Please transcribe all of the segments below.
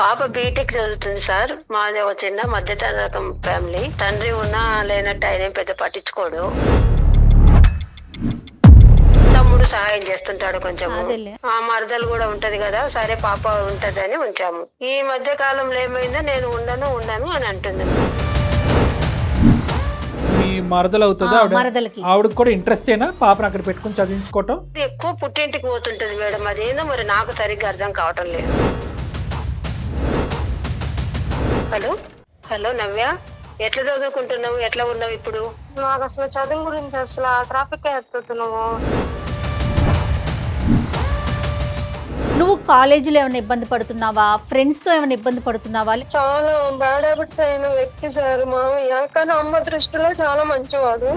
పాప బీటెక్ చదువుతుంది సార్. మాది ఒక చిన్న మధ్యతరగతి రకం ఫ్యామిలీ. తండ్రి ఉన్నా లేనట్టు ఆయన ఏం పెద్ద పట్టించుకోడు. తమ్ముడు సహాయం చేస్తుంటాడు కొంచెం. అదేలే. ఆ మరదలు కూడా ఉంటది కదా, సరే పాప ఉంటదని ఉంచాము. ఈ మధ్య కాలంలో ఏమైందో నేను ఉండను అని అంటుంది. మీ మరదలు అవుతుందా మరదలకి ఆవిడకి కూడా ఇంట్రెస్టేనా పాపను అక్కడ పెట్టుకుని చదివించుకోవటం? ఎక్కువ పుట్టింటికి పోతుంటది మేడం, అదేందో మరి నాకు సరిగ్గా అర్థం కావటం లేదు. హలో నవ్య, ఎట్లా చదువుకుంటున్నావు, ఎట్లా ఉన్నావు ఇప్పుడు? నాకు అసలు చదువు గురించి అసలు ట్రాఫిక్ ఎత్తుతున్నావు. నువ్వు కాలేజీలో ఏమైనా ఇబ్బంది పడుతున్నావా, ఫ్రెండ్స్ తో ఏమైనా ఇబ్బంది పడుతున్నావా? చాలా బ్యాడ్ హ్యాబిట్స్ అయిన వ్యక్తి సార్ మామయ్య, కానీ అమ్మ దృష్టిలో చాలా మంచివాడు.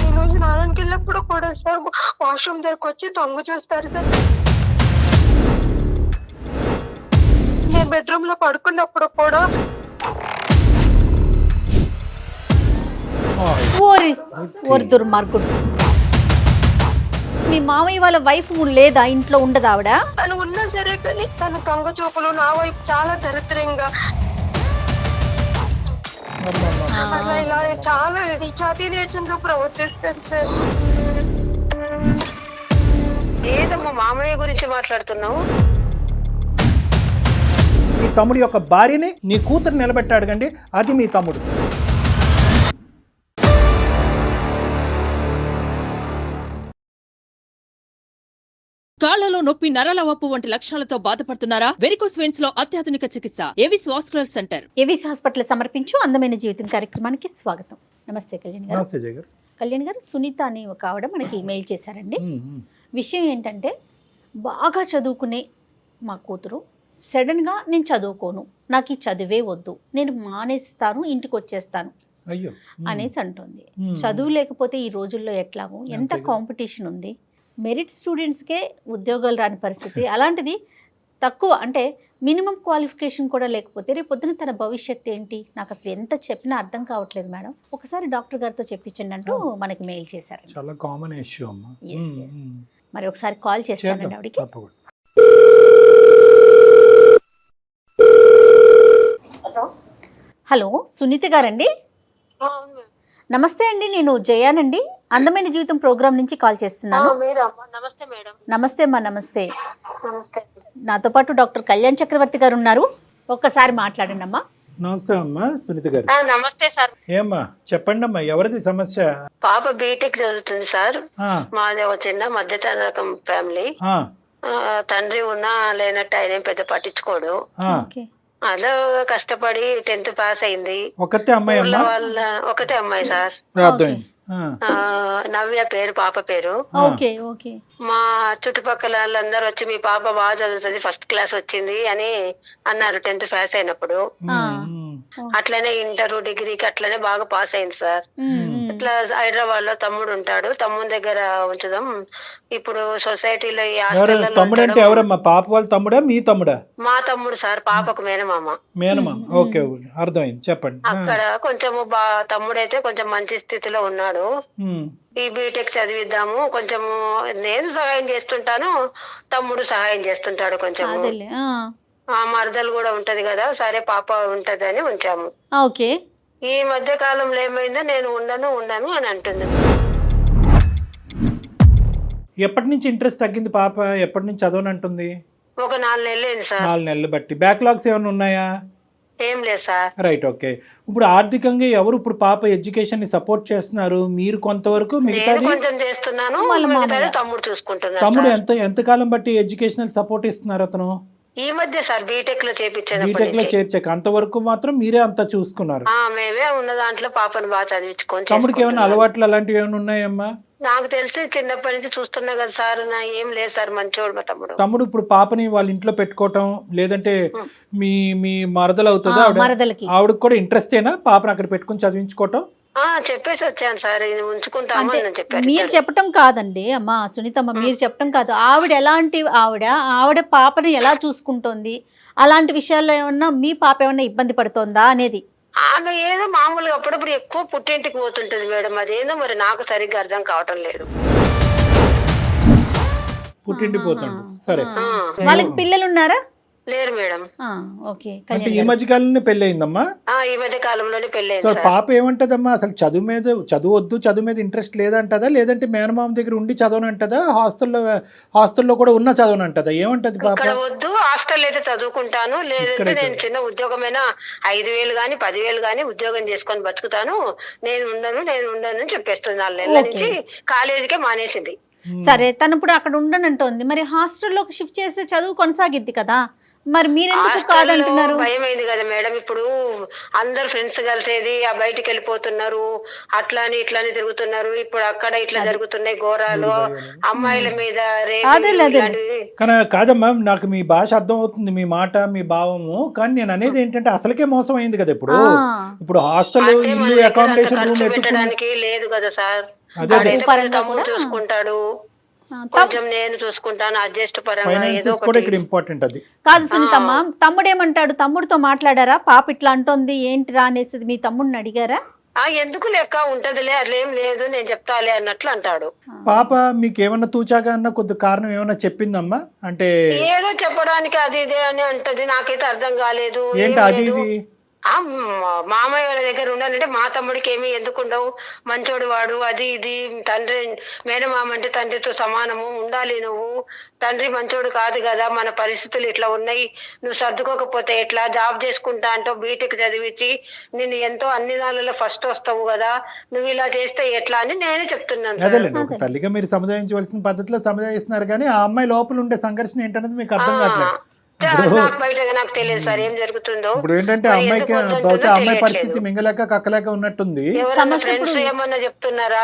ఈ రోజు స్నానానికి వెళ్ళినప్పుడు కూడా సార్ వాష్రూమ్ దగ్గరకు వచ్చి తొంగు చూస్తారు సార్. నేను బెడ్రూమ్ లో పడుకున్నప్పుడు కూడా ఓరి దుర్మార్గుడు. మీ మామయ్య వాళ్ళ వైఫ్ లేదా, ఇంట్లో ఉండదు ఆవిడ? తను ఉన్నా సరే కానీ తన తొంగ చూపులు నా వైపు చాలా దరిద్రంగా అట్లా ఇలా చాలా జాతీయ నేర్చంగా ప్రవర్తిస్తాడు సార్. ఏదమ్మా మామయ్య గురించి మాట్లాడుతున్నావు? మీ తమ్ముడి యొక్క భార్యని నీ కూతురు నిలబెట్టాడు కండి, అది మీ తమ్ముడు. కాళ్లలో నొప్పి, నరాల వాపు వంటి లక్షణాలతో బాధపడుతున్నారా? వెరికోస్ వెయిన్స్ లో అత్యాధునిక చికిత్స Avis vascular centre. Avis hospital సమర్పించు అందమైన జీవితం కార్యక్రమానికి స్వాగతం. నమస్తే కళ్యాణ్ గారు. నమస్తే జయ గారు. కళ్యాణ్ గారు, సునీత అని ఒక ఆవిడ మనకి ఈమెయిల్ చేశారండి. విషయం ఏంటంటే, బాగా చదువుకునే మా కూతురు సడన్గా నేను చదువుకోను, నాకు ఈ చదువే వద్దు, నేను మానేస్తాను, ఇంటికి వచ్చేస్తాను అయ్యో అనేసి అంటుంది. చదువు లేకపోతే ఈ రోజుల్లో ఎట్లాగో ఎంత కాంపిటీషన్ ఉంది, మెరిట్ స్టూడెంట్స్కే ఉద్యోగాలు రాని పరిస్థితి. అలాంటిది తక్కువ అంటే మినిమం క్వాలిఫికేషన్ కూడా లేకపోతే రేపు పొద్దున తన భవిష్యత్తు ఏంటి, నాకు అసలు ఎంత చెప్పినా అర్థం కావట్లేదు మేడం, ఒకసారి డాక్టర్ గారితో చెప్పించండి అంటూ మనకి మెయిల్ చేశారు. చాలా కామన్ ఇష్యూ అమ్మా. మరి ఒకసారి కాల్ చేస్తానండి ఆవిడకి. హలో సునీత గారండి? నమస్తే అండి, నేను జయానండి, అందమైన జీవితం ప్రోగ్రామ్ నుంచి కాల్ చేస్తున్నాను. నమస్తే మేడం. నమస్తే అమ్మా. నమస్తే. నమస్తే. నాతో పాటు డాక్టర్ కళ్యాణ్ చక్రవర్తి గారు ఉన్నారు, ఒక్కసారి మాట్లాడండి అమ్మా. నమస్తే అమ్మా సునీత గారు. నమస్తే సార్. ఏమ్మా చెప్పండి అమ్మా, ఎవరిది సమస్య? పాప బీటెక్ చదువుతుంది సార్. మాది ఒక చిన్న మధ్యతరగతి రకం ఫ్యామిలీ. తండ్రి ఉన్నా లేనట్టు ఆయన ఏం పెద్ద పట్టించుకోడు. అలా కష్టపడి 10th పాస్ అయింది. ఒకటే అమ్మాయి? ఒకటే అమ్మాయి సార్. నవ్య పేరు, పాప పేరు. మా చుట్టుపక్కల వాళ్ళందరూ వచ్చి మీ పాప బాగా చదువుతుంది, ఫస్ట్ క్లాస్ వచ్చింది అని అన్నారు 10th పాస్ అయినప్పుడు. అట్లనే ఇంటర్, డిగ్రీకి అట్లనే బాగా పాస్ అయింది సార్. ఇట్లా హైదరాబాద్ లో తమ్ముడు ఉంటాడు, తమ్ముడి దగ్గర ఉంచుదాం, ఇప్పుడు సొసైటీలో ఈ తమ్ముడు ఎవరమ్మా? పాప వాళ్ళ తమ్ముడా మీ తమ్ముడా? మా తమ్ముడు సార్, పాపకు మేనమామ. మేనమామ, ఓకే అర్థమైంది, చెప్పండి. అక్కడ కొంచెము తమ్ముడైతే కొంచెం మంచి స్థితిలో ఉన్నాడు. ఈ బీటెక్ చదివిద్దాము, కొంచెము నేను సహాయం చేస్తుంటాను, తమ్ముడు సహాయం చేస్తుంటాడు కొంచెం. ఆ మరదలు కూడా ఉంటది కదా, సరే పాప ఉంటదని ఉంచాము. ఓకే. ఈ మధ్య కాలంలో ఏమైందో నేను ఉండను అని అంటుంది. ఎప్పటి నుంచి ఇంట్రెస్ట్ తగ్గింది పాప? ఎప్పటి నుంచి చదవని అంటుంది? ఒక 4 నెలలు అయింది సార్. 4 నెలలు బట్టి. బ్యాక్లాగ్స్ ఏమైనా ఉన్నాయా? ఏం లేదు సార్. Right, okay. ఇప్పుడు ఆర్థికంగా ఎవరు ఇప్పుడు పాప ఎడ్యుకేషన్ ని సపోర్ట్ చేస్తున్నారు? మీరు కొంతవరకు, మిగతాది కొంచెం చేస్తున్నాను, తమ్ముడు చూసుకుంటున్నాడు. తమ్ముడు ఎంతకాలం బట్టి ఎడ్యుకేషనల్ సపోర్ట్ ఇస్తున్నారు అతను? ఈ మధ్య సార్ బీటెక్ లో చేర్చాక అంతవరకు మాత్రం మీరే అంతా చూసుకున్నారు? మేమే ఉన్న దాంట్లో పాపను బాగా చదివించుకొని. తమ్ముడికి ఏమైనా అలవాట్లు అలాంటివి ఏమైనా ఉన్నాయమ్మా? నాకు తెలిసి చిన్నప్పటి నుంచి చూస్తున్నా కదా సార్, నా ఏం లేదు సార్, మంచోడు మా తమ్ముడు. తమ్ముడు ఇప్పుడు పాపని వాళ్ళ ఇంట్లో పెట్టుకోవటం, లేదంటే మీ మరదలు అవుతుందా ఆవిడకి కూడా ఇంట్రెస్టేనా పాపను అక్కడ పెట్టుకుని చదివించుకోవటం? చెప్పేసి వచ్చాను సార్, ఉంచుకుంటామని చెప్పారు. మీరు చెప్పటం కాదండి అమ్మా సునీతమ్మ, మీరు చెప్పటం కాదు, ఆవిడ ఎలాంటి ఆవిడ పాపని ఎలా చూసుకుంటోంది, అలాంటి విషయాల్లో ఏమన్నా మీ పాప ఏమన్నా ఇబ్బంది పడుతోందా అనేది. ఆమె ఏదో మామూలుగా అప్పుడప్పుడు ఎక్కువ పుట్టింటికి పోతుంటది మేడం, అదేందో మరి నాకు సరిగ్గా అర్థం కావటం లేదు. పుట్టిండిపోతుండు. సరే, ఆ, వాళ్ళకి పిల్లలు ఉన్నారా? లేరు మేడం. ఓకే. అంటే ఈ మధ్య కాలంలో పెళ్లి అయిందమ్మా? ఈ మధ్య కాలంలోనే పెళ్ళైంది సో సార్. పాప ఏమంటదమ్మా, అసలు చదువు వద్దు, చదువు మీద ఇంట్రెస్ట్ లేదంటదా, లేదంటే మేనమామ దగ్గర ఉండి చదవనంటదా, హాస్టల్లో కూడా ఉన్న చదవనంటదా, ఏమంటది పాప? ఇక్కడ వద్దు, హాస్టల్ అయితే చదువుకుంటాను, లేదంటే నేను చిన్న ఉద్యోగమైనా 5,000 గాని 10,000 గాని ఉద్యోగం చేసుకొని బతుకుతాను, నేను ఉండను అని చెప్పేస్తుంది. 4 నెలల నుంచి కాలేజీకే మానేసింది. సరే, తను ఇప్పుడు అక్కడ ఉండనంటోంది, మరి హాస్టల్లోకి షిఫ్ట్ చేస్తే చదువు కొనసాగిద్ది కదా, మరి మీరెందుకు కాదంటున్నారు? భయం అయింది కదా మేడం, ఇప్పుడు అందరు ఫ్రెండ్స్ కలిసేది, ఆ బయటికి వెళ్ళిపోతున్నారు, అట్లాని ఇట్లాని తిరుగుతున్నారు, ఇప్పుడు అక్కడ ఇట్లా జరుగుతున్నాయి ఘోరాలు, అమ్మాయిల మీద కానీ కాదమ్మా, నాకు మీ భాష అర్థం అవుతుంది, మీ మాట, మీ భావము, కానీ నేను అనేది ఏంటంటే అసలుకే మోసం అయింది కదా. ఇప్పుడు హాస్టల్, ఇల్లు, అకామిడేషన్ రూమ్ పెట్టడానికి లేదు కదా సార్. అదే తమ్ముడు చూసుకుంటాడు, కొంచెం నేను చూసుకుంటాను, అడ్జస్ట్ పరంగా ఏదో కూడా ఇక్కడ ఇంపార్టెంట్. అది కాదు సునీతమ్మ, తమ్ముడు ఏమంటాడు? తమ్ముడితో మాట్లాడారా? పాప ఇట్లా అంటోంది ఏంటిరా అనేసి మీ తమ్ముడిని అడిగారా? ఎందుకు లెక్క ఉంటదిలే, అట్లేం లేదు, నేను చెప్తాలే అన్నట్లు అంటాడు. పాప మీకు ఏమన్నా తూచాగా అన్న కొద్ది కారణం ఏమన్నా చెప్పిందమ్మా? అంటే ఏదో చెప్పడానికి అది ఇదే అని అంటది, నాకైతే అర్థం కాలేదు. ఏంటి అది ఇది? మామయ్య వాళ్ళ దగ్గర ఉండాలంటే మా తమ్ముడికి ఏమి ఎందుకు ఉండవు, మంచోడు వాడు, అది ఇది, తండ్రి మేనమామ అంటే తండ్రితో సమానము, ఉండాలి, నువ్వు తండ్రి మంచోడు కాదు కదా, మన పరిస్థితులు ఇట్లా ఉన్నాయి, నువ్వు సర్దుకోకపోతే ఎట్లా, జాబ్ చేసుకుంటా అంటావు, బీటెక్ చదివించి నేను ఎంతో అన్ని దానిలో ఫస్ట్ వస్తావు కదా, నువ్వు ఇలా చేస్తే ఎట్లా అని నేనే చెప్తున్నాను. అదేలేండి, ఒక తల్లిగా మీరు సముదాయించవలసిన పద్ధతిలో సముదాయిస్తున్నారు, కానీ ఆ అమ్మాయి లోపల ఉండే సంఘర్షణ ఏంటనేది మీకు అర్థం కావట్లేదు. నాకు తెలియదు సార్ ఏం జరుగుతుందో. ఇప్పుడు ఏంటంటే అమ్మాయికి బహుశా అమ్మాయి పరిస్థితి మింగలేక కక్కలేక ఉన్నట్టుంది. ఫ్రెండ్స్ ఏమన్నా చెప్తున్నారా,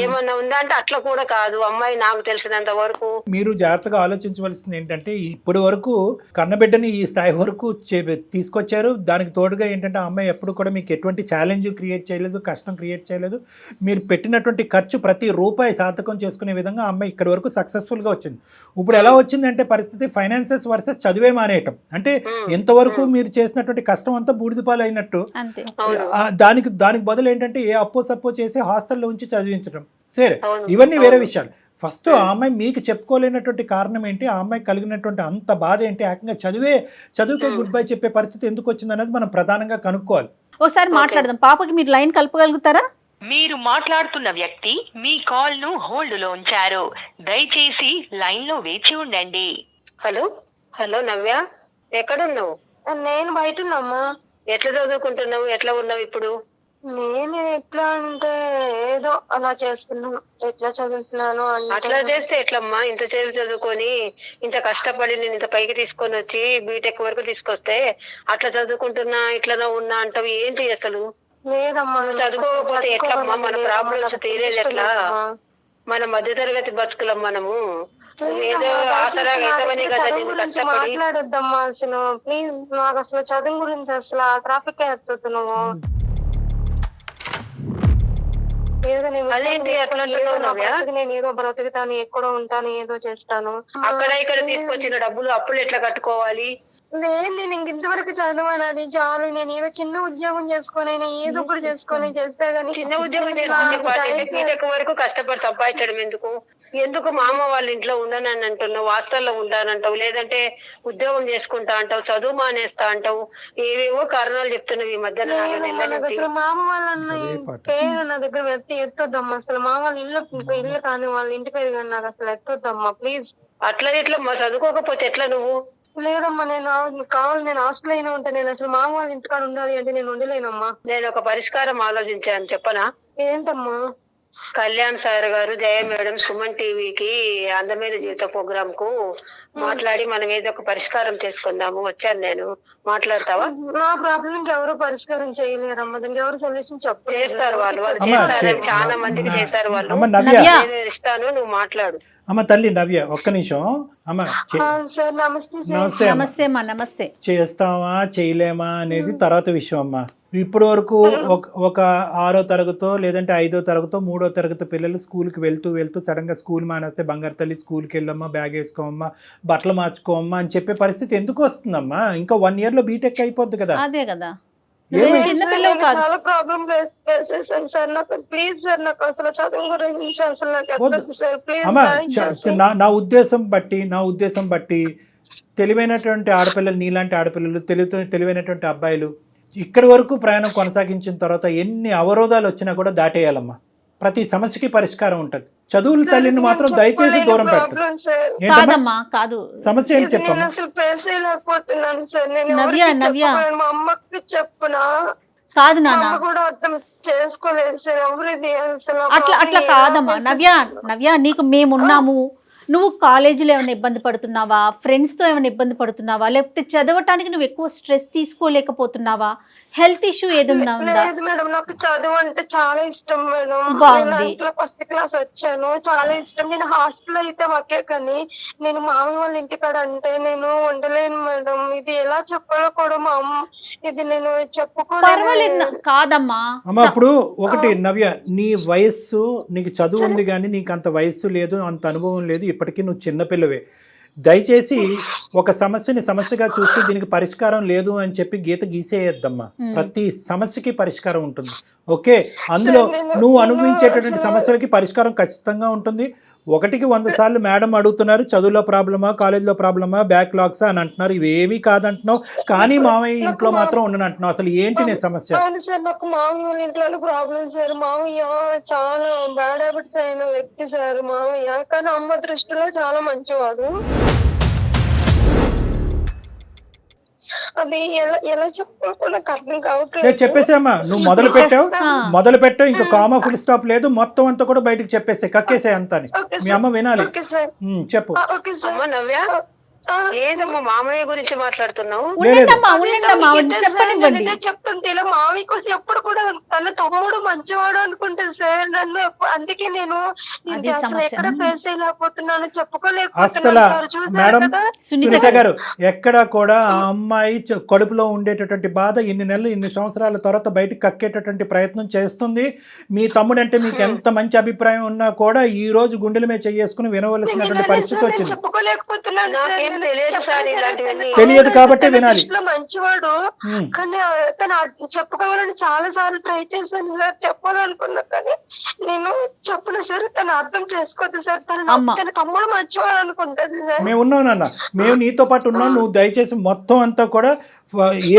ఏమన్నా ఉందా అంటే అట్లా కూడా కాదు, అమ్మాయి నాకు తెలిసినంత వరకు. మీరు జాగ్రత్తగా ఆలోచించవలసింది ఏంటంటే, ఇప్పటి వరకు కన్నబిడ్డని ఈ స్థాయి వరకు తీసుకొచ్చారు, దానికి తోడుగా ఏంటంటే అమ్మాయి ఎప్పుడు కూడా మీకు ఎటువంటి ఛాలెంజ్ క్రియేట్ చేయలేదు, కష్టం క్రియేట్ చేయలేదు, మీరు పెట్టినటువంటి ఖర్చు ప్రతి రూపాయి సార్థకం చేసుకునే విధంగా అమ్మాయి ఇక్కడి వరకు సక్సెస్ఫుల్ గా వచ్చింది. ఇప్పుడు ఎలా వచ్చిందంటే పరిస్థితి, ఫైనాన్సెస్ వర్సెస్ చదివే మానేయటం. అంటే ఎంతవరకు మీరు చేసినటువంటి కష్టం అంతా బూడిదపాలు అయినట్టు. దానికి బదులు ఏంటంటే ఏ అప్పో సప్పో చేసి హాస్టల్లో ఉంచి చదివించడం. సరే, ఇవన్నీ వేరే విషయాలు. ఫస్ట్ ఆ అమ్మాయి మీకు చెప్పుకోలేనటువంటి కారణం ఏంటి, ఆ అమ్మాయి కలిగినటువంటి అంత బాధ ఏంటి, ఏకంగా చదువుకే గుడ్ బై చెప్పే పరిస్థితి ఎందుకు వచ్చింది అనేది మనం ప్రధానంగా కనుక్కోవాలి. ఒకసారి మాట్లాడదాం. పాపకి మీరు లైన్ కలపగలుగుతారా? మీరు మాట్లాడుతున్న వ్యక్తి మీ కాల్ ను హోల్డ్ లో ఉంచారు, దయచేసి లైన్ లో వేచి ఉండండి. హలో నవ్య, ఎక్కడున్నావు? నేను బయట ఉన్నామ్మా. ఎట్లా చదువుకుంటున్నావు, ఎట్లా ఉన్నావు ఇప్పుడు? నేను ఎట్లా అంటే ఏదో అలా చేస్తున్నాను, ఎట్లా చదువుతున్నాను. అట్లా చేస్తే ఎట్లమ్మా, ఇంత సేపు చదువుకొని ఇంత కష్టపడి నేను ఇంత పైకి తీసుకొని వచ్చి బీటెక్ వరకు తీసుకొస్తే అట్లా చదువుకుంటున్నా ఇట్లా ఉన్నా అంటావు, ఏంటి అసలు? లేదమ్మా, చదువుకోకపోతే ఎట్లమ్మా, మన ప్రాబ్లమ్స్ తీరేది ఎట్లా? మన మధ్యతరగతి బతుకులం మనము, ఏదో ఆసరా అవుతామని కదా నేను కష్టపడి. మాట్లాడొద్దమ్మా అసలు, ప్లీజ్. నాకు అసలు చదువు గురించి అసలు ఆ ట్రాఫిక్ ఎత్తుతున్నావు. నేను ఏదో బ్రతుకుతాను, ఎక్కడో ఉంటాను, ఏదో చేస్తాను. అక్కడ ఇక్కడ తీసుకొచ్చిన డబ్బులు అప్పులు ఎట్లా కట్టుకోవాలి? లేదు, నేను ఇంతవరకు చదవను, అది చాలు. నేను ఏదో చిన్న ఉద్యోగం చేసుకొని ఏదో ఒకటి చేసుకొని చేస్తే గానీ, చిన్న ఉద్యోగం చేసుకునే వరకు కష్టపడి సంపాదించడం ఎందుకు మామ వాళ్ళ ఇంట్లో ఉండనని అంటున్నావు, హాస్టల్లో ఉంటానంటావు, లేదంటే ఉద్యోగం చేసుకుంటా అంటావు, చదువు మానేస్తా అంటావు, ఏవేవో కారణాలు చెప్తున్నావు ఈ మధ్యన. అసలు మామ వాళ్ళ పేరు నా దగ్గర ఎత్తొద్దమ్మా. అసలు మామ వాళ్ళ ఇల్లు కానీ వాళ్ళ ఇంటి పేరు కానీ నాకు అసలు ఎత్తొద్దమ్మా, ప్లీజ్. అట్లా ఎట్లా చదువుకోకపోతే ఎట్లా నువ్వు? లేదమ్మా, నేను కావాలి, నేను హాస్టల్ అయినా ఉంటాను. నేను అసలు మామ వాళ్ళ ఇంటికాడ ఉండాలి అంటే నేను ఉండలేనమ్మా. నేను ఒక పరిష్కారం ఆలోచించాను, చెప్పనా? ఏంటమ్మా? కళ్యాణ్ సార్ గారు, జయ మేడం, సుమన్ టీవీకి అందమైన జీవిత ప్రోగ్రామ్ కు మాట్లాడి మనం ఏదో ఒక పరిష్కారం చేసుకుందాము వచ్చాను నేను, మాట్లాడతావా? నా ప్రాబ్లం ఎవరు పరిష్కారం చేయలేరమ్మా, దానికి ఎవరు సొల్యూషన్ చేస్తారు, వాళ్ళు చేస్తారు, చాలా మందికి చేశారు వాళ్ళు. నేను ఇస్తాను, నువ్వు మాట్లాడు. అమ్మ తల్లి నవ్య, ఒక్క నిమిషం అమ్మ. నమస్తే అమ్మా. నమస్తే. చేస్తావా చేయలేమా అనేది తర్వాత విషయం అమ్మా. ఇప్పటి వరకు ఒక 6వ తరగతో లేదంటే 5వ తరగతో 3వ తరగతి పిల్లలు స్కూల్కి వెళ్తూ సడన్ గా స్కూల్ మానేస్తే, బంగారు తల్లి స్కూల్కి వెళ్ళమ్మా, బ్యాగ్ వేసుకోమ్మా, బట్టలు మార్చుకోమ్మా అని చెప్పే పరిస్థితి ఎందుకు వస్తుందమ్మా? ఇంకా 1 year లో బీటెక్ అయిపోద్ది కదా. అదే కదా. ఏమి చిన్నపిల్లలు నేను కాదు. చాలా ప్రాబ్లం ఫేస్ చేశాను సార్. నాకు ప్లీజ్ సార్, నాకు అసలు చదువు గురించి అసలు నాకు ఎక్కదు సార్. ప్లీజ్ అమ్మా నా ఉద్దేశం బట్టి తెలివైనటువంటి ఆడపిల్లలు, నీలాంటి ఆడపిల్లలు, తెలివైనటువంటి అబ్బాయిలు ఇక్కడి వరకు ప్రయాణం కొనసాగించిన తర్వాత ఎన్ని అవరోధాలు వచ్చినా కూడా దాటేయాలమ్మా. ప్రతి సమస్యకి పరిష్కారం ఉంటుంది. చదువుల తల్లిని మాత్రం దయచేసి దూరం పెట్టు. కాదమ్మా, కాదు, సమస్య ఏంటి చెప్పమ్మా. నేను అసలు ఫేస్ చేయలేకపోతున్నాను సార్. నేను నవ్య, ఎవరికి నవ్య. చెప్పుకోలేను. మా అమ్మకి చెప్పునా కాదు మా నాన్న, అమ్మ కూడా అర్థం చేసుకోలేదు సార్. ఎవరిది అసలు అట్లా కాదమ్మా. నవ్య నీకు మేమున్నాము. నువ్వు కాలేజీలో ఏమైనా ఇబ్బంది పడుతున్నావా, ఫ్రెండ్స్తో ఏమైనా ఇబ్బంది పడుతున్నావా, లేకపోతే చదవటానికి నువ్వు ఎక్కువ స్ట్రెస్ తీసుకోలేకపోతున్నావా, హెల్త్ ఇష్యూ ఏదన్నా ఉందా? లేదు మేడం, నాకు చదువు అంటే చాలా ఇష్టం మేడం. బాగుంది. నేను ఫస్ట్ క్లాస్ వచ్చాను, చాలా ఇష్టం. నేను హాస్టల్ అయితే ఓకే, కానీ నేను మామయ్య వాళ్ళ ఇంటికాడ అంటే నేను ఉండలేను మేడం. ఇది ఎలా చెప్పాలో కూడా మా అమ్మ, ఇది నేను చెప్పుకోలేదు. పర్వాలేదు కాదమ్మా. అమ్మ ఇప్పుడు ఒకటి నవ్య, నీ వయస్సు, నీకు చదువు ఉంది కానీ నీకు అంత వయస్సు లేదు, అంత అనుభవం లేదు. ఇప్పటికీ నువ్వు చిన్నపిల్లవే. దయచేసి ఒక సమస్యని సమస్యగా చూస్తూ దీనికి పరిష్కారం లేదు అని చెప్పి గీత గీసేయద్దమ్మా. ప్రతి సమస్యకి పరిష్కారం ఉంటుంది. ఓకే, అందులో నువ్వు అనుభవించేటటువంటి సమస్యలకి పరిష్కారం ఖచ్చితంగా ఉంటుంది. 1కి 100 సార్లు మేడం అడుగుతున్నారు, చదువులో ప్రాబ్లమా, కాలేజీలో ప్రాబ్లమా, బ్యాక్లాగ్స్ అని అంటున్నారు. ఇవేవి కాదంటున్నావు, కానీ మామయ్య ఇంట్లో మాత్రం ఉండనంటున్నావు. అసలు ఏంటి నీ సమస్య? అవును సార్, నాకు మామయ్య వాళ్ళ ఇంట్లో ప్రాబ్లం సార్. మామయ్య చాలా బ్యాడ్ హ్యాబిట్స్ అయిన వ్యక్తి సార్ మామయ్య, కానీ అమ్మ దృష్టిలో చాలా మంచివాడు. అది ఎలా చెప్పాలో నాకు అర్థం కావట్లేదు. చెప్పేసామా, నువ్వు మొదలు పెట్టావు ఇంకా కామా ఫుల్ స్టాప్ లేదు, మొత్తం అంతా కూడా బయటకు చెప్పేసే, కక్కేసే అంతా. మీ అమ్మ వినాలి. చెప్పు. Okay sir. అమ్మ నవ్య, ఏదమ్మా మామయ్య గురించి మాట్లాడుతున్నావు? ఇదే చెప్తుంటే ఇలా మామయ్య కోసం ఎప్పుడు కూడా తన తమ్ముడు మంచివాడు అనుకుంటే సార్ నన్ను అందుకే నేను అసలు ఎక్కడ ఫేస్ చేయలేకపోతున్నాను, చెప్పుకోలేకపోతున్నాను సార్. మేడం చూసారు కదా సునీత గారు, ఎక్కడ కూడా ఆ అమ్మాయి కడుపులో ఉండేటటువంటి బాధ ఇన్ని నెలలు, ఇన్ని సంవత్సరాల తర్వాత బయటకు కక్కేటటువంటి ప్రయత్నం చేస్తుంది. మీ తమ్ముడు అంటే మీకు ఎంత మంచి అభిప్రాయం ఉన్నా కూడా ఈ రోజు గుండెల మీద చేసుకుని వినవలసినటువంటి పరిస్థితి వచ్చింది. చెప్పుకోలేకపోతున్నాను. తెలియదు కాబట్టి వినాలి. మంచివాడు, కానీ తను చెప్పుకోవాలని చాలా సార్లు ట్రై చేశాను సార్, చెప్పాలనుకున్నా కానీ నేను చెప్పను సార్. తను అర్థం చేసుకోవద్దు సార్. తన తమ్ముడు మంచివాడు అనుకుంటది సార్. మేము ఉన్నాం నాన్న, మేము నీతో పాటు ఉన్నాం. నువ్వు దయచేసి మొత్తం అంతా కూడా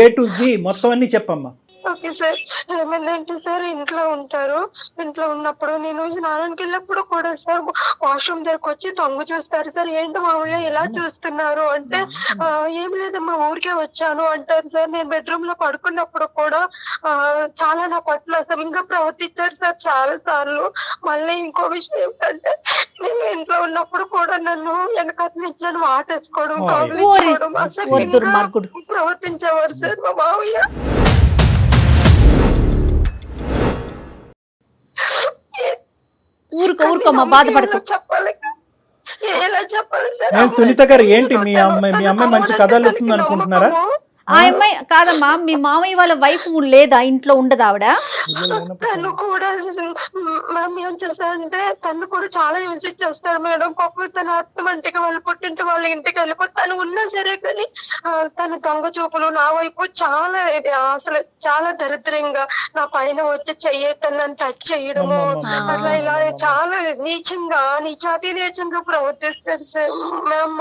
A to Z మొత్తం అన్ని చెప్పమ్మా. Okay sir. ఏమైందంటే సార్ ఇంట్లో ఉంటారు, ఇంట్లో ఉన్నప్పుడు నేను స్నానానికి వెళ్ళినప్పుడు కూడా సార్ వాష్రూమ్ దగ్గరకు వచ్చి తొంగు చూస్తారు సార్. ఏంటి మామయ్య ఇలా చూస్తున్నారు అంటే ఏం లేదమ్మా ఊరికే వచ్చాను అంటారు సార్. నేను బెడ్రూమ్ లో పడుకున్నప్పుడు కూడా చాలా నా పట్ల అసభ్యంగా ప్రవర్తించారు సార్ చాలా సార్లు. మళ్ళీ ఇంకో విషయం ఏంటంటే నేను ఇంట్లో ఉన్నప్పుడు కూడా నన్ను వెనకాల నుంచి నన్ను ఆటేసుకోవడం, కౌగిలించుకోవడం, అసభ్యంగా ప్రవర్తించేవారు సార్ మా మామయ్య. ఊరుకోమా, బాధపడకు. చెప్పాలి, ఎలా చెప్పాలి సార్? సునీత గారు, ఏంటి మీ అమ్మాయి మంచి కథలు చెప్తుంది అనుకుంటున్నారా? ఆ అమ్మాయి కాదమ్మా, మీ మామయ్య వాళ్ళ వైఫ్ లేదా, ఇంట్లో ఉండదు ఆవిడ? తను కూడా మ్యామ్ ఏం చేస్తారంటే తను కూడా చాలా విజిట్ చేస్తాడు మేడం. పాపం తన అత్త ఇంటికి వెళ్ళి పుట్టింటి వాళ్ళ ఇంటికి వెళ్ళిపోతే తను ఉన్నా సరే కానీ తన దొంగ చూపులు నా వైపు చాలా అసలు చాలా దరిద్రంగా నా పైన వచ్చి తనని టచ్ చేయడము, అట్లా ఇలా చాలా నీచంగా నీచాతి నీచంగా ప్రవర్తిస్తాడు సార్ మ్యామ్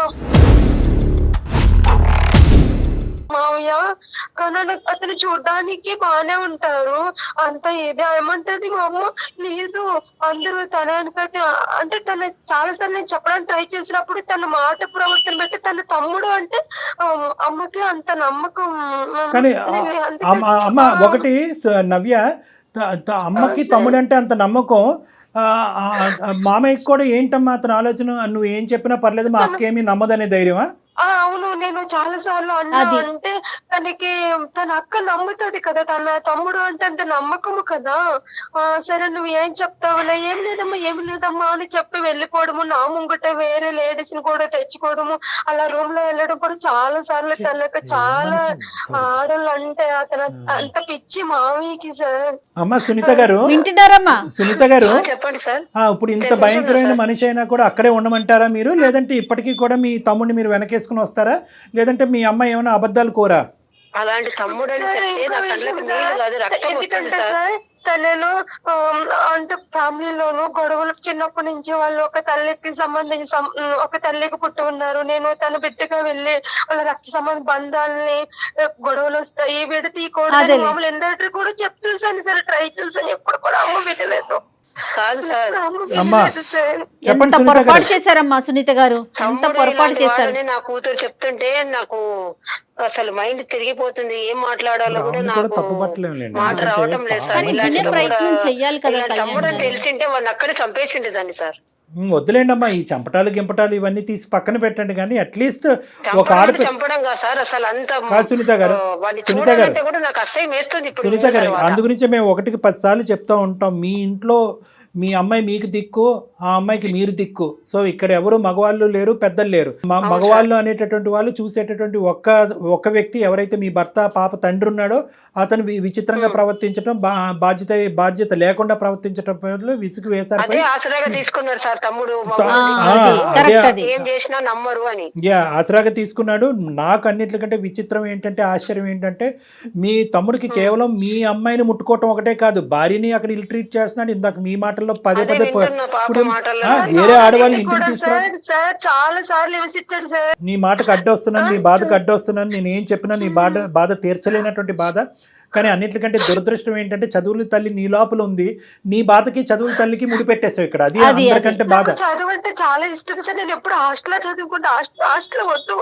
మామయ్య. కానీ అతను చూడడానికి బానే ఉంటారు, అంత ఏది ఏమంటది మా అమ్మ. లేదు అందరూ తన అంటే తను చాలా సార్లు నేను చెప్పడానికి ట్రై చేసినప్పుడు తన మాట ప్రవర్తన బట్టి తన తమ్ముడు అంటే అమ్మకి అంత నమ్మకం. కానీ అమ్మ ఒకటి నవ్య, అమ్మకి తమ్ముడు అంటే అంత నమ్మకం, మామయ్యకి కూడా ఏంటమ్మా అతని ఆలోచన? నువ్వు ఏం చెప్పినా పర్లేదు, మా అక్క ఏమీ నమ్మదనే ధైర్యమా? అవును, నేను చాలా సార్లు అన్నా. అంటే తనకి తన అక్క నమ్ముతుంది కదా, తన తమ్ముడు అంటే అంత నమ్మకము కదా. సరే నువ్వు ఏం చెప్తావులే, ఏం లేదమ్మా అని చెప్పి వెళ్ళిపోవడము, నా ముంగట వేరే లేడీస్ ని కూడా తెచ్చుకోవడము, అలా రూమ్ లో వెళ్ళడం కూడా చాలా సార్లు. తనకు చాలా ఆడలు అంటే అతను అంత పిచ్చి మామయ్యకి సార్. అమ్మ సునీత గారు, వింటున్నారమ్మా? సునీత గారు చెప్పండి సార్. ఇప్పుడు ఇంత భయంకరమైన మనిషి అయినా కూడా అక్కడే ఉండమంటారా మీరు? లేదంటే ఇప్పటికీ కూడా మీ తమ్ముడిని మీరు వెనకేసుకుని వస్తారా? లేదంటే మీ అమ్మాయి ఏమైనా అబద్ధాలు కోరా? అలాంటి తమ్ముడు అని సార్, చెప్తే ఇంకో నా విషయం కళ్ళకి సార్, నీళ్లు కాదు రక్తం వస్తుంది ఎందుకంటే సార్. సార్ తనను అంటే ఫ్యామిలీలోను గొడవలు చిన్నప్పటి నుంచి వాళ్ళు ఒక తల్లికి సంబంధించి ఒక తల్లికి పుట్టి ఉన్నారు. నేను తన బిడ్డగా వెళ్ళి వాళ్ళ రక్త సంబంధ బంధాలని గొడవలు వస్తాయి విడతీయకూడదు అదేలే. మామూలు ఎండేటర్ కూడా చెప్పి చూసాను సార్, ట్రై చూసాను, ఎప్పుడు కూడా అమ్మ వినలేదు. కాదు సార్, అమ్మ అమ్మా. వినలేదు సార్. చెప్పండి ఎంత సునీత పొరపాటు గారు. చేశారమ్మా సునీత గారు, ఎంత తమ్ముడు పొరపాటు ఇలాంటి చేశారు. వాడని నా కూతురు చెప్తుంటే నాకు అసలు మైండ్ తిరిగిపోతుంది. ఏం మాట్లాడాలో కూడా ఆమెను కూడా నాకు తప్పు పట్టలేములేండి. మాట ఎందుకంటే రావటం లేదు సార్. కానీ ఇలాంటి వినే తమ్ముడు ప్రయత్నం చెయ్యాలి కదా ఇలాంటి తమ్ముడు అని కళ్యాణ్ గారు. తెలిసింటే వాడిని అక్కడే చంపేసిండే దాన్ని సార్. వద్దులేండి అమ్మా, ఈ చంపటాలు గింపటాలు ఇవన్నీ తీసి పక్కన పెట్టండి. కానీ అట్లీస్ట్ ఒక చంపడం చంపడం కాదు సార్, అసలు అంత కాదు సునీత గారు, వాడిని సునీత గారు, చూడాలంటే కూడా నాకు అసహ్యం వేస్తుంది ఇప్పుడు. సునీత గారు, అందు గురించి మేము 1కి 10 సార్లు చెప్తా ఉంటాం. మీ ఇంట్లో మీ అమ్మాయి మీకు దిక్కు, ఆ అమ్మాయికి మీరు దిక్కు. సో ఇక్కడ ఎవరు మగవాళ్ళు లేరు, పెద్దలు లేరు. మగవాళ్ళు అనేటటువంటి వాళ్ళు చూసేటటువంటి ఒక్క వ్యక్తి ఎవరైతే మీ భర్త పాప తండ్రి ఉన్నాడో అతను విచిత్రంగా ప్రవర్తించడం, బాధ్యత లేకుండా ప్రవర్తించడం విసుగు వేశారు. అదే ఆసరాగా తీసుకున్నారు సార్ తమ్ముడు. ఏం చేసినా నమ్మరు అని ఆసరాగా తీసుకున్నాడు. నాకు అన్నిటికంటే విచిత్రం ఏంటంటే, ఆశ్చర్యం ఏంటంటే, మీ తమ్ముడికి కేవలం మీ అమ్మాయిని ముట్టుకోవటం ఒకటే కాదు, భార్యని అక్కడ ఇల్ ట్రీట్ చేస్తున్నాడు. ఇందాక మీ మాటల్లో పదే వేరే ఆడవాళ్ళు ఇంటికి తీసుకురా. సార్ చాలా సార్లు విమర్శించాడు సార్. నీ మాటకు అడ్డొస్తున్నాను, నీ బాధకు అడ్డొస్తున్నాను, నేను ఏం చెప్పినా నీ బాధ తీర్చలేనటువంటి బాధ. కానీ అన్నిటికంటే దురదృష్టం ఏంటంటే, చదువుల తల్లి నీ లోపల ఉంది, నీ బాధకి చదువుల తల్లికి ముడిపెట్టేసావు ఇక్కడ. అది అందరికంటే బాధ. చదువు అంటే చాలా ఇష్టం సార్. నేను ఎప్పుడు హాస్టల్ చదువుకుంటా, హాస్టల్ వద్దు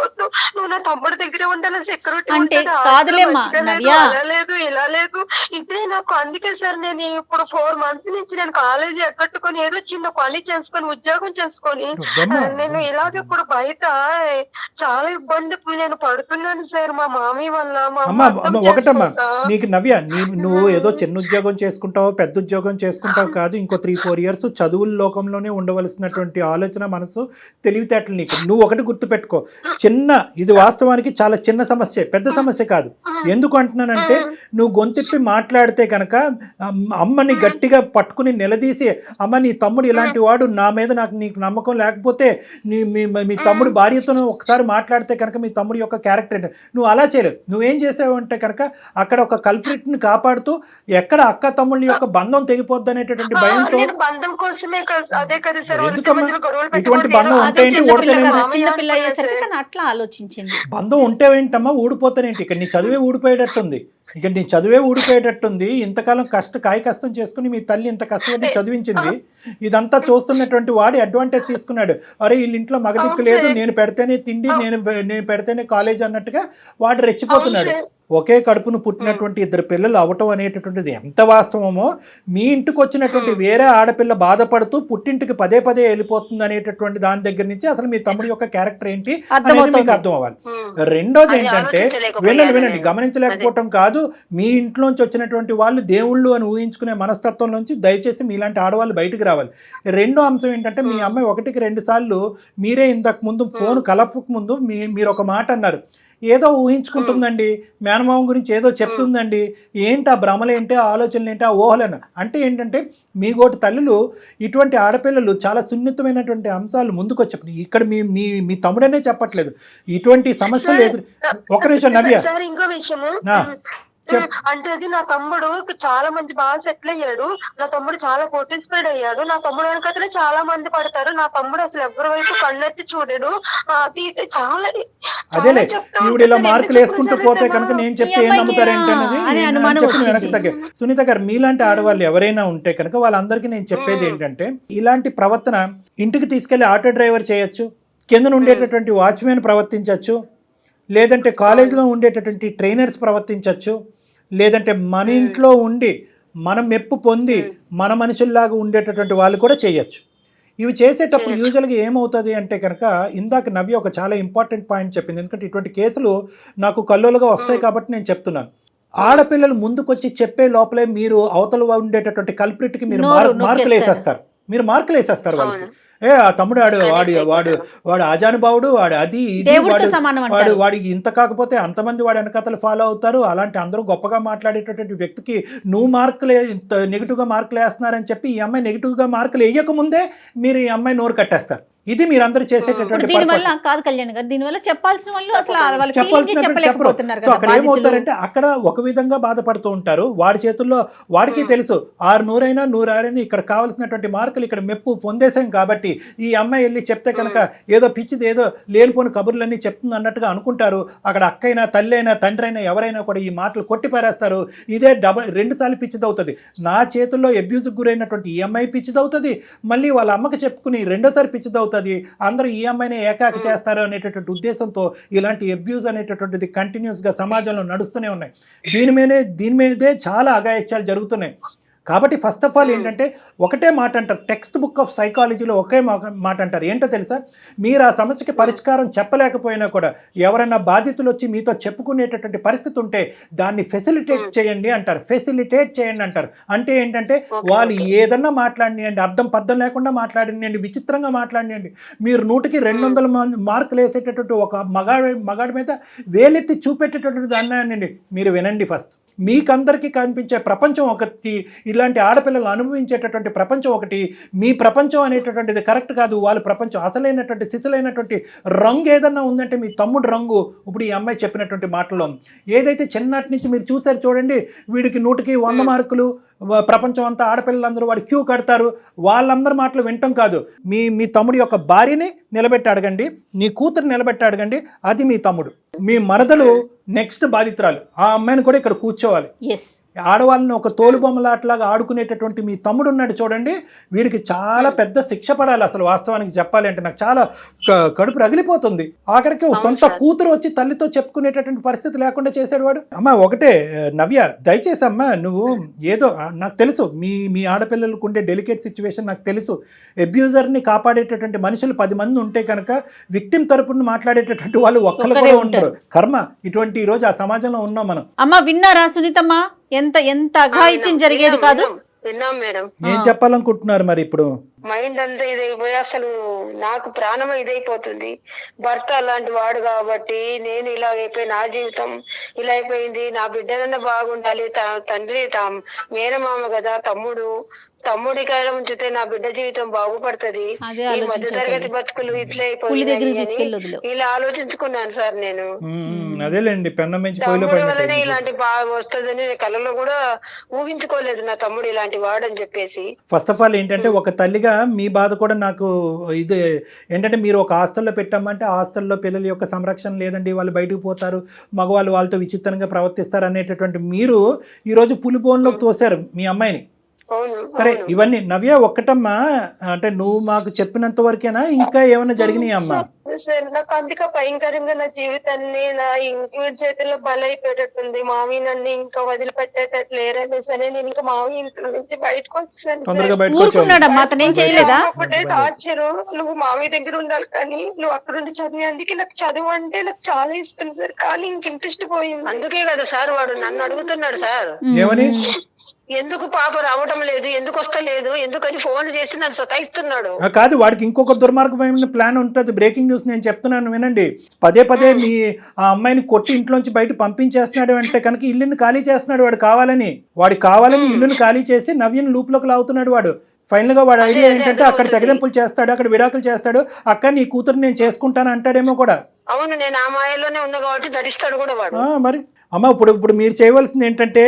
నువ్వు నా తమ్ముడు దగ్గరే ఉండాలి, సెక్యూరిటీ అంటే కాదులేమ్మా నవ్య, లేదు ఇలా లేదు ఇదే నాకు. అందుకే సార్ నేను ఇప్పుడు 4 months నుంచి నేను కాలేజీ ఎక్కట్టుకొని ఏదో చిన్న పని చేసుకొని ఉద్యోగం చేసుకొని నేను ఇలాగ ఇప్పుడు బయట చాలా ఇబ్బంది నేను పడుతున్నాను సార్. మా మామీ వల్ల ఒకటమ్మా, నీకు నవ్య, నువ్వు ఏదో చిన్న ఉద్యోగం చేసుకుంటావు, పెద్ద ఉద్యోగం చేసుకుంటావు కాదు. ఇంకో 3-4 years చదువుల లోకంలోనే ఉండవలసినటువంటి ఆలోచన, మనసు, తెలివితేటలు నీకు. నువ్వు ఒకటి గుర్తుపెట్టుకో, ఇది వాస్తవానికి చాలా చిన్న సమస్య, పెద్ద సమస్య కాదు. ఎందుకు అంటున్నానంటే, నువ్వు గొంతెప్పి మాట్లాడితే కనుక అమ్మని గట్టిగా పట్టుకుని నిలదీసి, అమ్మ నీ తమ్ముడు ఇలాంటి వాడు, నా మీద నీకు నమ్మకం లేకపోతే మీ తమ్ముడు భార్యతో ఒకసారి మాట్లాడితే కనుక మీ తమ్ముడు యొక్క క్యారెక్టర్ ఏంటి, నువ్వు అలా చేయలేవు. నువ్వేం చేసావు అంటే కనుక అక్కడ ఒక కల్ప్రిట్ ని కాపాడుతూ, ఎక్కడ అక్క తమ్ముళ్ళ యొక్క బంధం తెగిపోద్ది అనేటటువంటి భయంతో. బంధం కోసమే అదే కదా సార్, ఇటువంటి బంధం ఉంటే చిన్నపిల్ల అయ్యేసరికి తను అట్లా ఆలోచించింది. బంధం ఉంటే ఏంటమ్మా, ఊడిపోతానేంటి? ఇక్కడ నీ చదువే ఊడిపోయేటట్టుంది, ఇంతకాలం కష్టం చేసుకుని మీ తల్లి ఇంత కష్టపడి చదివించింది. ఇదంతా చూస్తున్నటువంటి వాడు అడ్వాంటేజ్ తీసుకున్నాడు. అరే వీళ్ళ ఇంట్లో మగదిక్కు లేదు, నేను పెడితేనే తిండి, నేను పెడితేనే కాలేజ్ అన్నట్టుగా వాడు రెచ్చిపోతున్నాడు. ఒకే కడుపును పుట్టినటువంటి 2 పిల్లలు అవటం అనేటటువంటిది ఎంత వాస్తవమో, మీ ఇంటికి వచ్చినటువంటి వేరే ఆడపిల్ల బాధపడుతూ పుట్టింటికి పదే వెళ్ళిపోతుంది అనేటటువంటి దాని దగ్గర నుంచి అసలు మీ తమ్ముడి యొక్క క్యారెక్టర్ ఏంటి అనేది మీకు అర్థం అవ్వాలి. రెండోది ఏంటంటే, వినండి, గమనించలేకపోవటం కాదు, మీ ఇంట్లోంచి వచ్చినటువంటి వాళ్ళు దేవుళ్ళు అని ఊహించుకునే మనస్తత్వం నుంచి దయచేసి మీలాంటి ఆడవాళ్ళు బయటకు రావాలి. రెండో అంశం ఏంటంటే, మీ అమ్మాయి 1కి 2 సార్లు మీరే ఇంతకు ముందు ఫోన్ కలపక ముందు మీరు ఒక మాట అన్నారు, ఏదో ఊహించుకుంటుందండి, మేనమావం గురించి ఏదో చెప్తుందండి, ఏంటి ఆ భ్రమలేంటి, ఆ ఆలోచనలు ఏంటి, ఆ ఊహలను. అంటే ఏంటంటే, మీ గోటి తల్లులు ఇటువంటి ఆడపిల్లలు చాలా సున్నితమైనటువంటి అంశాలు ముందుకు వచ్చాయి. ఇక్కడ మీ తమ్ముడనే చెప్పట్లేదు, ఇటువంటి సమస్యలు ఎదురు. ఒక నిమిషం నవ్య, ఇంకో విషయము అంటే అది నా తమ్ముడు చాలా మంచి బాగా సెటిల్ అయ్యాడు. నా తమ్ముడు చాలా కోటీస్ఫైడ్ అయ్యాడు. నా తమ్ముడు వెనకతనే చాలా మంది పడతారు. నా తమ్ముడు అసలు ఎవరి వైపు కన్నెత్తి చూడడు. అది చాలా అదేలే, ఈవిడ ఇలా మార్కులు వేసుకుంటూ పోతే కనుక నేను చెప్తే ఏం నమ్ముతారేంటి అనేది వెనక్కి తగ్గే. సునీత గారు, మీలాంటి ఆడవాళ్ళు ఎవరైనా ఉంటే కనుక వాళ్ళందరికీ నేను చెప్పేది ఏంటంటే, ఇలాంటి ప్రవర్తన ఇంటికి తీసుకెళ్లి ఆటో డ్రైవర్ చేయొచ్చు, కింద ఉండేటటువంటి వాచ్మెన్ ప్రవర్తించవచ్చు, లేదంటే కాలేజీలో ఉండేటటువంటి ట్రైనర్స్ ప్రవర్తించవచ్చు, లేదంటే మన ఇంట్లో ఉండి మనం మెప్పు పొంది మన మనుషుల్లాగా ఉండేటటువంటి వాళ్ళు కూడా చేయొచ్చు. ఇవి చేసేటప్పుడు యూజువల్గా ఏమవుతుంది అంటే కనుక, ఇందాక నవ్య ఒక చాలా ఇంపార్టెంట్ పాయింట్ చెప్పింది. ఎందుకంటే ఇటువంటి కేసులు నాకు కల్లోలుగా వస్తాయి కాబట్టి నేను చెప్తున్నాను. ఆడపిల్లలు ముందుకొచ్చి చెప్పే లోపలే మీరు అవతల ఉండేటటువంటి కల్ప్రిట్కి మీరు మార్కులు వేసేస్తారు వాళ్ళకి. ఆ తమ్ముడు వాడు ఆజానుభావుడు, వాడు అది ఇది, వాడికి ఇంత కాకపోతే అంతమంది వాడు వెనకతలు ఫాలో అవుతారు. అలాంటి అందరూ గొప్పగా మాట్లాడేటటువంటి వ్యక్తికి నువ్వు నెగిటివ్గా మార్కులు వేస్తున్నారని చెప్పి ఈ అమ్మాయి నెగిటివ్గా మార్కులు వేయకముందే మీరు ఈ అమ్మాయి నోరు కట్టేస్తారు. ఇది మీరందరూ చేసేటటువంటి దీనివల్ల కాదు కళ్యాణ్ గారు, దీనివల్ల చెప్పాల్సిన వాళ్ళు అసలు వాళ్ళ feelings చెప్పలేకపోతున్నారు సో కదా అక్కడ బాధితులు. ఏమవుతారంటే అక్కడ ఒక విధంగా బాధపడుతూ ఉంటారు, వాడి చేతుల్లో వాడికి తెలుసు 600 100 ఇక్కడ కావాల్సినటువంటి మార్కులు ఇక్కడ మెప్పు పొందేశాం కాబట్టి ఈ అమ్మాయి వెళ్ళి చెప్తే కనుక ఏదో పిచ్చిది ఏదో లేనిపోని కబుర్లన్నీ చెప్తుంది అన్నట్టుగా అనుకుంటారు. అక్కడ అక్కైనా తల్లి అయినా తండ్రి అయినా ఎవరైనా కూడా ఈ మాటలు కొట్టి పారేస్తారు. ఇదే 2 సార్లు పిచ్చిదవుతుంది. నా చేతుల్లో అబ్యూస్కి గురైనటువంటి ఈ అమ్మాయి పిచ్చిదవుతుంది, మళ్ళీ వాళ్ళ అమ్మకి చెప్పుకుని 2వ సారి పిచ్చిదవుతుంది, అందరూ ఈ అమ్మాయిని ఏకాకి చేస్తారు అనేటటువంటి ఉద్దేశంతో ఇలాంటి అబ్యూస్ అనేటటువంటిది కంటిన్యూస్గా సమాజంలో నడుస్తూనే ఉన్నాయి. దీని మీదే చాలా అఘాయిత్యాలు జరుగుతున్నాయి. కాబట్టి ఫస్ట్ ఆఫ్ ఆల్ ఏంటంటే ఒకటే మాట అంటారు, టెక్స్ట్ బుక్ ఆఫ్ సైకాలజీలో ఒకే మాట అంటారు. ఏంటో తెలుసా, మీరు ఆ సమస్యకి పరిష్కారం చెప్పలేకపోయినా కూడా ఎవరైనా బాధితులు వచ్చి మీతో చెప్పుకునేటటువంటి పరిస్థితి ఉంటే దాన్ని ఫెసిలిటేట్ చేయండి అంటారు. ఫెసిలిటేట్ చేయండి అంటారు. అంటే ఏంటంటే వాళ్ళు ఏదన్నా మాట్లాడినండి, అర్థం పద్ధం లేకుండా మాట్లాడినండి, విచిత్రంగా మాట్లాడినండి, మీరు 100కి 200 మార్కులు వేసేటటువంటి ఒక మగాడి మీద వేలెత్తి చూపెట్టేటటువంటి అన్నాయండి. మీరు వినండి, ఫస్ట్ మీకందరికీ కనిపించే ప్రపంచం ఒకటి, ఇలాంటి ఆడపిల్లలు అనుభవించేటటువంటి ప్రపంచం ఒకటి. మీ ప్రపంచం అనేటటువంటిది కరెక్ట్ కాదు, వాళ్ళ ప్రపంచం అసలైనటువంటి సిసలైనటువంటి రంగు ఏదన్నా ఉందంటే మీ తమ్ముడు రంగు ఇప్పుడు ఈ అమ్మాయి చెప్పినటువంటి మాటలో ఏదైతే చిన్నటి నుంచి మీరు చూసారు చూడండి, వీడికి 100కి 100 మార్కులు, ప్రపంచం అంతా ఆడపిల్లలందరూ వాడు క్యూ కడతారు, వాళ్ళందరి మాటలు వినటం కాదు. మీ తమ్ముడి యొక్క భార్యని నిలబెట్టి అడగండి, నీ కూతురు నిలబెట్టి అడగండి, అది మీ తమ్ముడు. మీ మరదలు నెక్స్ట్ బాధితురాలు, ఆ అమ్మాయిని కూడా ఇక్కడ కూర్చోవాలి. ఆడవాళ్ళని ఒక తోలుబొమ్మలాట్లాగా ఆడుకునేటటువంటి మీ తమ్ముడు ఉన్నాడు చూడండి, వీడికి చాలా పెద్ద శిక్ష పడాలి. అసలు వాస్తవానికి చెప్పాలి అంటే నాకు చాలా కడుపు రగిలిపోతుంది. ఆఖరికి సొంత కూతురు వచ్చి తల్లితో చెప్పుకునేటటువంటి పరిస్థితి లేకుండా చేశాడు వాడు. అమ్మ ఒకటే నవ్య, దయచేసి అమ్మ నువ్వు ఏదో, నాకు తెలుసు మీ ఆడపిల్లలకు ఉండే డెలికేట్ సిచ్యువేషన్ నాకు తెలుసు. అబ్యూజర్ని కాపాడేటటువంటి మనుషులు 10 మంది ఉంటే కనుక విక్టిమ్ తరపున మాట్లాడేటటువంటి వాళ్ళు ఒక్కరు కూడా ఉంటారు. కర్మ ఇటువంటి ఈ రోజు ఆ సమాజంలో ఉన్నాం మనం. అమ్మ విన్నారా సునీతమ్మ, ఎంత అఘాయిత్యం జరిగేది కాదు. విన్నాం మేడం. ఏం చెప్పాలనుకుంటున్నారు మరి ఇప్పుడు? మైండ్ అంతా ఇదైపోయి అసలు నాకు ప్రాణం ఇదైపోతుంది. భర్త అలాంటి వాడు కాబట్టి నేను ఇలా అయిపోయి, నా జీవితం ఇలా అయిపోయింది. నా బిడ్డలన్నా బాగుండాలి, తండ్రి మేనమామ కదా, తమ్ముడి కాలం ఉంచితే నా బిడ్డ జీవితం బాగుపడుతుంది. ఈ మధ్య తరగతి బతుకులు ఇట్లా అయిపోయింది ఇలా ఆలోచించుకున్నాను సార్ నేను. అదేలేండి, పెన్నం నుంచి తమ్ముడి వల్లనే ఇలాంటి బాగా వస్తుందని కళలో కూడా ఊహించుకోలేదు, నా తమ్ముడు ఇలాంటి వాడని చెప్పేసి. ఫస్ట్ ఆఫ్ ఆల్ ఏంటంటే ఒక తల్లిగా మీ బాధ కూడా నాకు ఇది ఏంటంటే, మీరు ఒక హాస్టల్లో పెట్టామంటే హాస్టల్లో పిల్లల యొక్క సంరక్షణ లేదండి, వాళ్ళు బయటకు పోతారు, మగవాళ్ళు వాళ్ళతో విచిత్రంగా ప్రవర్తిస్తారు అనేటటువంటి మీరు ఈరోజు పులిబోన్లోకి తోశారు మీ అమ్మాయిని. సరే, ఇవన్నీ నవ్య ఒక్కటమ్మా, అంటే నువ్వు మాకు చెప్పినంత వరకేనా, ఇంకా ఏమైనా జరిగినాయి అమ్మా? సార్ నాకు అందుకే భయంకరంగా నా జీవితాన్ని నా ఇంటి చేతుల్లో బలైపోయేటట్టుంది. మావి నన్ను ఇంకా వదిలిపెట్టేటట్టు లేరని సరే నేను ఇంకా మావి ఇంట్లో నుంచి బయటకు వచ్చాను. ఒకటే టార్చర్, నువ్వు మావి దగ్గర ఉండాలి కానీ నువ్వు అక్కడ ఉండి చదివేందుకు నాకు చదువు అంటే నాకు చాలా ఇష్టం సార్, కానీ ఇంక ఇంట్రెస్ట్ పోయింది. అందుకే కదా సార్ వాడు నన్ను అడుగుతున్నాడు సార్, ఏమని ఎందుకు పాప రావటం లేదు, ఎందుకు వస్తలేదు, ఎందుకని ఫోన్ చేసి నన్ను సతాయిస్తున్నాడు. కాదు, వాడికి ఇంకొక దుర్మార్గమైన ప్లాన్ ఉంటుంది. బ్రేకింగ్ న్యూస్ నేను చెప్తున్నాను వినండి. పదే మీ ఆ అమ్మాయిని కొట్టి ఇంట్లోంచి బయట పంపించేస్తున్నాడు అంటే కనుక ఇల్లుని ఖాళీ చేస్తున్నాడు వాడు కావాలని. ఇల్లుని ఖాళీ చేసి నవ్యని లూప్లోకి లాగుతున్నాడు వాడు. ఫైనల్ గా వాడు ఐడియా ఏంటంటే అక్కడ తెగదెంపులు చేస్తాడు, అక్కడ విడాకులు చేస్తాడు, అక్క నీ కూతురు నేను చేసుకుంటాను అంటాడేమో కూడా. అవును, నేను ఆ మాయలోనే ఉన్నా కాబట్టి నటిస్తాడు కూడా వాడు. మరి అమ్మ ఇప్పుడు మీరు చేయవలసింది ఏంటంటే,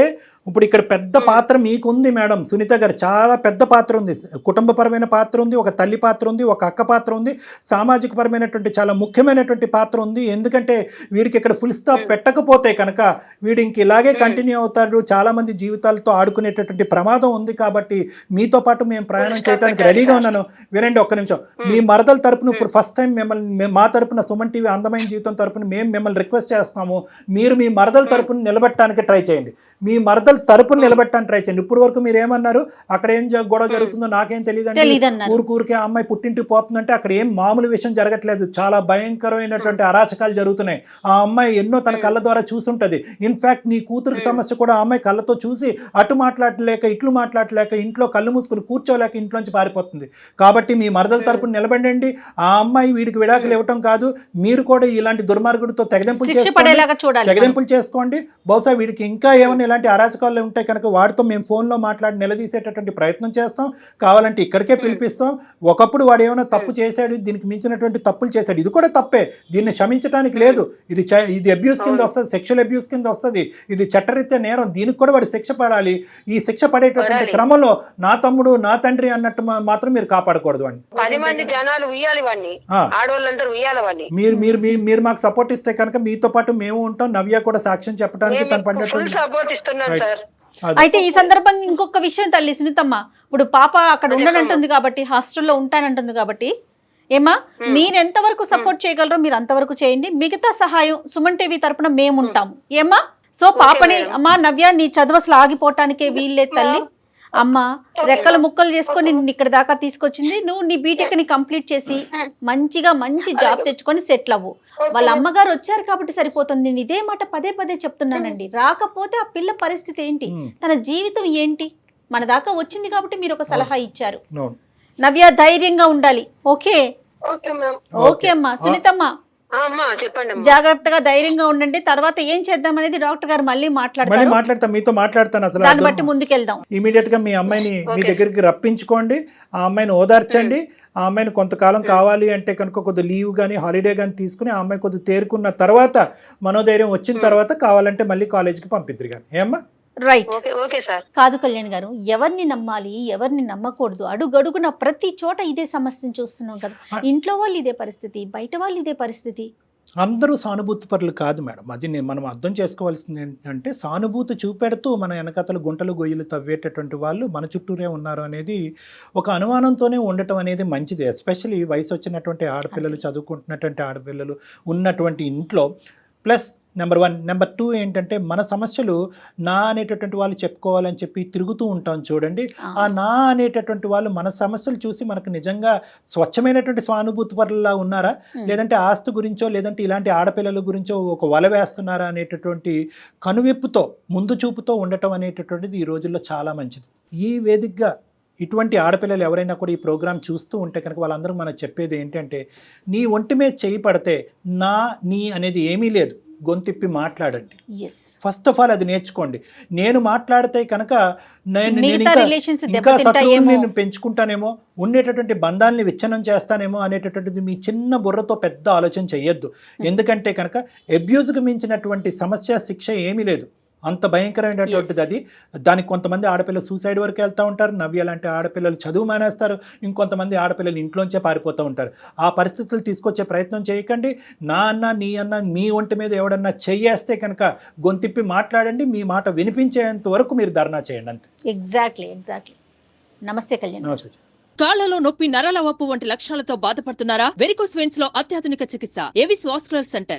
ఇప్పుడు ఇక్కడ పెద్ద పాత్ర మీకుంది మేడం సునీత గారు, చాలా పెద్ద పాత్ర ఉంది. కుటుంబపరమైన పాత్ర ఉంది, ఒక తల్లి పాత్ర ఉంది, ఒక అక్క పాత్ర ఉంది, సామాజిక పరమైనటువంటి చాలా ముఖ్యమైనటువంటి పాత్ర ఉంది. ఎందుకంటే వీడికి ఇక్కడ ఫుల్ స్టాప్ పెట్టకపోతే కనుక వీడు ఇంక ఇలాగే కంటిన్యూ అవుతాడు, చాలా మంది జీవితాలతో ఆడుకునేటటువంటి ప్రమాదం ఉంది. కాబట్టి మీతో పాటు మేము ప్రయాణం చేయడానికి రెడీగా ఉన్నాను. వినండి ఒక్క నిమిషం. మీ మరదల తరపున ఇప్పుడు ఫస్ట్ టైం మిమ్మల్ని మా తరపున సుమన్ టీవీ అందమైన జీవితం తరపున మేము మిమ్మల్ని రిక్వెస్ట్ చేస్తున్నాము, మీరు మీ మరదల తరపున నిలబెట్టడానికి ట్రై చేయండి. మీ మరదల తరపున నిలబెట్టడానికి ట్రై చేయండి. ఇప్పుడు వరకు మీరు ఏమన్నారు, అక్కడ ఏం గొడవ జరుగుతుందో నాకేం తెలియదండి, ఊరికే ఆ అమ్మాయి పుట్టింటికి పోతుందంటే అక్కడ ఏం మామూలు విషయం జరగట్లేదు, చాలా భయంకరమైనటువంటి అరాచకాలు జరుగుతున్నాయి. ఆ అమ్మాయి ఎన్నో తన కళ్ళ ద్వారా చూసుంటది. ఇన్ఫాక్ట్ నీ కూతురికి సమస్య కూడా ఆ అమ్మాయి కళ్ళతో చూసి అటు మాట్లాడలేక ఇట్లు మాట్లాడలేక ఇంట్లో కళ్ళు మూసుకుని కూర్చోలేక ఇంట్లోంచి పారిపోతుంది. కాబట్టి మీ మరదల తరపున నిలబడండి. ఆ అమ్మాయి వీడికి విడాకులు ఇవ్వటం కాదు, మీరు కూడా ఇలాంటి దుర్మార్గుడితో తెగదెంపులు చేసుకోండి. బహుశా వీడికి ఇంకా ఏమైనా ఇలాంటి అరాచక అరాచకాలు ఉంటే కనుక వాడితో మేము ఫోన్లో మాట్లాడి నిలదీసేటటువంటి ప్రయత్నం చేస్తాం, కావాలంటే ఇక్కడికే పిలిపిస్తాం. ఒకప్పుడు వాడు ఏమైనా తప్పు చేశాడు, దీనికి మించినటువంటి తప్పులు చేశాడు, ఇది కూడా తప్పే, దీన్ని క్షమించడానికి లేదు, ఇది అబ్యూస్ కింద వస్తుంది, సెక్షువల్ అబ్యూస్ కింద వస్తుంది, ఇది చట్టరీత్యా నేరం, దీనికి కూడా వాడు శిక్ష పడాలి. ఈ శిక్ష పడేటటువంటి క్రమంలో నా తమ్ముడు నా తండ్రి అన్నట్టు మాత్రం మీరు కాపాడకూడదు అండి. 10 మంది జనాలు ఉయ్యాలి వాడిని, ఆడవాళ్ళందరూ ఉయ్యాలి వాడిని. మీరు మాకు సపోర్ట్ ఇస్తే కనుక మీతో పాటు మేము ఉంటాం. నవ్య కూడా సాక్ష్యం చెప్పడానికి తను పడినటువంటి సపోర్ట్ ఇస్తున్నాను సార్. అయితే ఈ సందర్భంగా ఇంకొక విషయం తల్లి సునీతమ్మ, ఇప్పుడు పాప అక్కడ ఉండనంటుంది కాబట్టి, హాస్టల్లో ఉంటానంటుంది కాబట్టి, ఏమా మీరు ఎంతవరకు సపోర్ట్ చేయగలరో మీరు అంతవరకు చేయండి, మిగతా సహాయం సుమన్ టీవీ తరపున మేము ఉంటాము. ఏమా సో పాపని అమ్మా నవ్య నీ చదువు అసలు ఆగిపోవటానికే వీళ్ళే తల్లి, అమ్మ రెక్కలు ముక్కలు చేసుకొని నిన్ను ఇక్కడ దాకా తీసుకొచ్చింది, నువ్వు నీ బీటెక్ ని కంప్లీట్ చేసి మంచిగా మంచి జాబ్ తెచ్చుకొని సెటిల్ అవ్వు. వాళ్ళ అమ్మగారు వచ్చారు కాబట్టి సరిపోతుంది. నేను ఇదే మాట పదే పదే చెప్తున్నానండి. రాకపోతే ఆ పిల్ల పరిస్థితి ఏంటి, తన జీవితం ఏంటి? మన దాకా వచ్చింది కాబట్టి మీరు ఒక సలహా ఇచ్చారు. నవ్య ధైర్యంగా ఉండాలి. ఓకే ఓకే అమ్మా. సునీతమ్మ చెప్పండి, జాగ్రత్తగా ధైర్యంగా ఉండండి. తర్వాత ఏం చేద్దాం అనేది డాక్టర్ గారు మళ్ళీ మాట్లాడతాను, మీతో మాట్లాడతాను. అసలు దాన్ని బట్టి ముందుకెళ్దాం. ఇమీడియట్ గా మీ అమ్మాయిని మీ దగ్గరికి రప్పించుకోండి, ఆ అమ్మాయిని ఓదార్చండి. ఆ అమ్మాయిని కొంతకాలం కావాలి అంటే కనుక కొద్ది లీవ్ కానీ హాలిడే కానీ తీసుకుని ఆ అమ్మాయి కొద్ది తేరుకున్న తర్వాత, మనోధైర్యం వచ్చిన తర్వాత కావాలంటే మళ్ళీ కాలేజీకి పంపిద్దరు కానీ. ఏమ్మా? రైట్. Okay sir. కాదు కళ్యాణ్ గారు, ఎవరిని నమ్మాలి ఎవరిని నమ్మకూడదు, అడుగడుగున ప్రతి చోట ఇదే సమస్యను చూస్తున్నాం కదా. ఇంట్లో వాళ్ళు ఇదే పరిస్థితి, బయట వాళ్ళు ఇదే పరిస్థితి. అందరూ సానుభూతి పరులు కాదు మేడం. అది మనం అర్థం చేసుకోవాల్సింది ఏంటంటే, సానుభూతి చూపెడుతూ మన వెనకతలు గుంటలు గొయ్యలు తవ్వేటటువంటి వాళ్ళు మన చుట్టూరే ఉన్నారు అనేది ఒక అనుమానంతోనే ఉండటం అనేది మంచిది. ఎస్పెషల్లీ వయసు వచ్చినటువంటి ఆడపిల్లలు, చదువుకుంటున్నటువంటి ఆడపిల్లలు ఉన్నటువంటి ఇంట్లో. Plus number 1. నెంబర్ 2 ఏంటంటే, మన సమస్యలు నా అనేటటువంటి వాళ్ళు చెప్పుకోవాలని చెప్పి తిరుగుతూ ఉంటాం చూడండి. ఆ నా అనేటటువంటి వాళ్ళు మన సమస్యలు చూసి మనకు నిజంగా స్వచ్ఛమైనటువంటి స్వానుభూతి పరులా ఉన్నారా, లేదంటే ఆస్తి గురించో లేదంటే ఇలాంటి ఆడపిల్లల గురించో ఒక వల వేస్తున్నారా అనేటటువంటి కనువిప్పుతో ముందు చూపుతో ఉండటం అనేటటువంటిది ఈ రోజుల్లో చాలా మంచిది. ఈ వేదికగా ఇటువంటి ఆడపిల్లలు ఎవరైనా కూడా ఈ ప్రోగ్రామ్ చూస్తూ ఉంటే కనుక వాళ్ళందరూ మనం చెప్పేది ఏంటంటే, నీ ఒంటి మీద చేయి పడితే నీ అనేది ఏమీ లేదు, గొంతిప్పి మాట్లాడండి. ఫస్ట్ ఆఫ్ ఆల్ అది నేర్చుకోండి. నేను మాట్లాడితే కనుక ఇంకా శత్రువుని పెంచుకుంటానేమో, ఉండేటటువంటి బంధాలని విచ్ఛిన్నం చేస్తానేమో అనేటటువంటిది మీ చిన్న బుర్రతో పెద్ద ఆలోచన చెయ్యొద్దు. ఎందుకంటే కనుక అబ్యూజ్కి మించినటువంటి సమస్య శిక్ష ఏమీ లేదు. అంత భయంకరమైనటువంటిది అది. దానికి కొంతమంది ఆడపిల్లలు సూసైడ్ వరకు వెళ్తూ ఉంటారు. నవ్య లాంటి ఆడపిల్లలు చదువు మానేస్తారు. ఇంకొంతమంది ఆడపిల్లలు ఇంట్లోంచే పారిపోతూ ఉంటారు. ఆ పరిస్థితులు తీసుకొచ్చే ప్రయత్నం చేయకండి. నా అన్న నీ అన్న మీ ఒంటి మీద ఎవడన్నా చెయ్యేస్తే కనుక గొంతిప్పి మాట్లాడండి. మీ మాట వినిపించేంత వరకు మీరు ధర్నా చేయండి అంతే. ఎగ్జాక్ట్లీ. నమస్తే కళ్యాణ్. నమస్తే. కాళ్లలో నొప్పి, నరాల వాపు వంటి లక్షణాలతో బాధపడుతున్నారా? వెరికోస్ వెయిన్స్ లో అత్యాధునిక చికిత్స ఏవిస్ వాస్కులర్ సెంటర్.